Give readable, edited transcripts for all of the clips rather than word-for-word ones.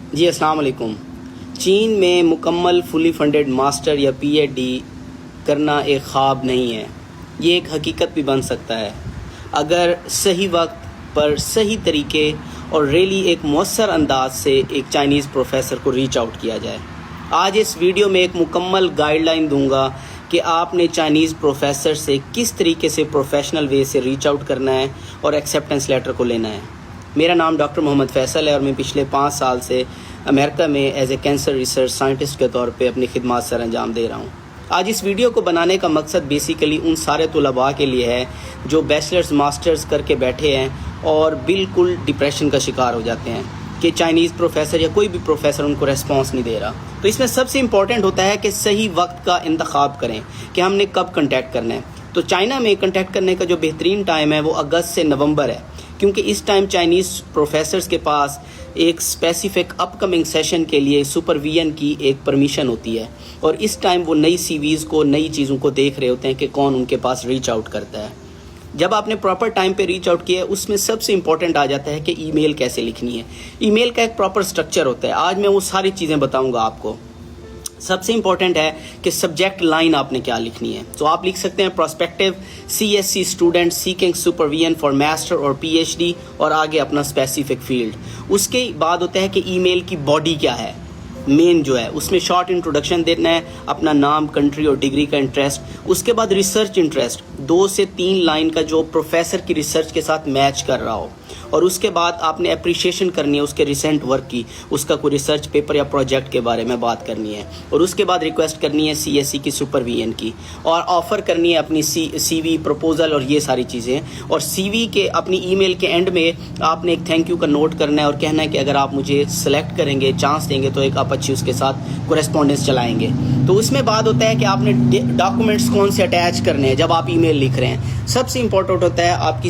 جی السلام علیکم. چین میں مکمل فلی فنڈڈ ماسٹر یا پی ایچ ڈی کرنا ایک خواب نہیں ہے، یہ ایک حقیقت بھی بن سکتا ہے اگر صحیح وقت پر صحیح طریقے اور ریلی ایک مؤثر انداز سے ایک چائنیز پروفیسر کو ریچ آؤٹ کیا جائے. آج اس ویڈیو میں ایک مکمل گائیڈ لائن دوں گا کہ آپ نے چائنیز پروفیسر سے کس طریقے سے پروفیشنل وے سے ریچ آؤٹ کرنا ہے اور ایکسیپٹنس لیٹر کو لینا ہے. میرا نام ڈاکٹر محمد فیصل ہے اور میں پچھلے 5 سال سے امریکہ میں as a cancer research scientist کے طور پہ اپنی خدمات سر انجام دے رہا ہوں. آج اس ویڈیو کو بنانے کا مقصد بیسیکلی ان سارے طلباء کے لیے ہے جو بیچلرز ماسٹرز کر کے بیٹھے ہیں اور بالکل ڈپریشن کا شکار ہو جاتے ہیں کہ چائنیز پروفیسر یا کوئی بھی پروفیسر ان کو ریسپانس نہیں دے رہا. تو اس میں سب سے امپورٹنٹ ہوتا ہے کہ صحیح وقت کا انتخاب کریں کہ ہم نے کب کنٹیکٹ کرنا ہے. تو چائنا میں کنٹیکٹ کرنے کا جو بہترین ٹائم ہے وہ اگست سے نومبر ہے، کیونکہ اس ٹائم چائنیز پروفیسرز کے پاس ایک اسپیسیفک اپ کمنگ سیشن کے لیے سپرویژن کی ایک پرمیشن ہوتی ہے، اور اس ٹائم وہ نئی سی ویز کو، نئی چیزوں کو دیکھ رہے ہوتے ہیں کہ کون ان کے پاس ریچ آؤٹ کرتا ہے. جب آپ نے پراپر ٹائم پہ ریچ آؤٹ کیا ہے، اس میں سب سے امپورٹنٹ آ جاتا ہے کہ ای میل کیسے لکھنی ہے. ای میل کا ایک پراپر اسٹرکچر ہوتا ہے، آج میں وہ ساری چیزیں بتاؤں گا آپ کو. سب سے امپورٹنٹ ہے کہ سبجیکٹ لائن آپ نے کیا لکھنی ہے. تو آپ لکھ سکتے ہیں پراسپیکٹیو CSC student seeking supervision for master اور PhD، اور آگے اپنا اسپیسیفک فیلڈ. اس کے بعد ہوتا ہے کہ ای میل کی باڈی کیا ہے، مین جو ہے اس میں شارٹ انٹروڈکشن دینا ہے، اپنا نام، کنٹری اور ڈگری کا انٹرسٹ. اس کے بعد ریسرچ انٹرسٹ 2 سے 3 لائن کا جو پروفیسر کی ریسرچ کے ساتھ میچ کر رہا ہو. اور اس کے بعد آپ نے اپریشیشن کرنی ہے اس کے ریسنٹ ورک کی، اس کا کوئی ریسرچ پیپر یا پروجیکٹ کے بارے میں بات کرنی ہے. اور اس کے بعد ریکویسٹ کرنی ہے CSC کی سپرویژن کی، اور آفر کرنی ہے اپنی CV پروپوزل اور یہ ساری چیزیں. اور CV کے اپنی ای میل کے اینڈ میں آپ نے ایک تھینک یو کا نوٹ کرنا ہے اور کہنا ہے کہ اگر آپ مجھے سلیکٹ کریں گے، چانس دیں گے، تو ایک آپ اچھی اس کے ساتھ کورسپونڈنس چلائیں گے. تو اس میں بات ہوتا ہے کہ آپ نے ڈاکومنٹس کون سے اٹیچ کرنے ہیں جب آپ ای میل لکھ رہے ہیں. سب سے امپورٹنٹ ہوتا ہے آپ کی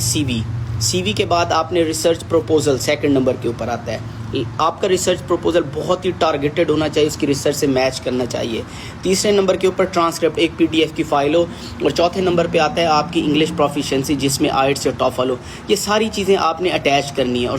CV کے بعد آپ نے ریسرچ پروپوزل 2 نمبر کے اوپر آتا ہے. آپ کا ریسرچ پروپوزل بہت ہی ٹارگیٹڈ ہونا چاہیے، اس کی ریسرچ سے میچ کرنا چاہیے. 3 نمبر کے اوپر ٹرانسکرپٹ، ایک PDF کی فائل ہو. اور 4 نمبر پہ آتا ہے آپ کی انگلش پروفیشنسی، جس میں IELTS یا TOEFL ہو. یہ ساری چیزیں آپ نے اٹیچ کرنی ہے. اور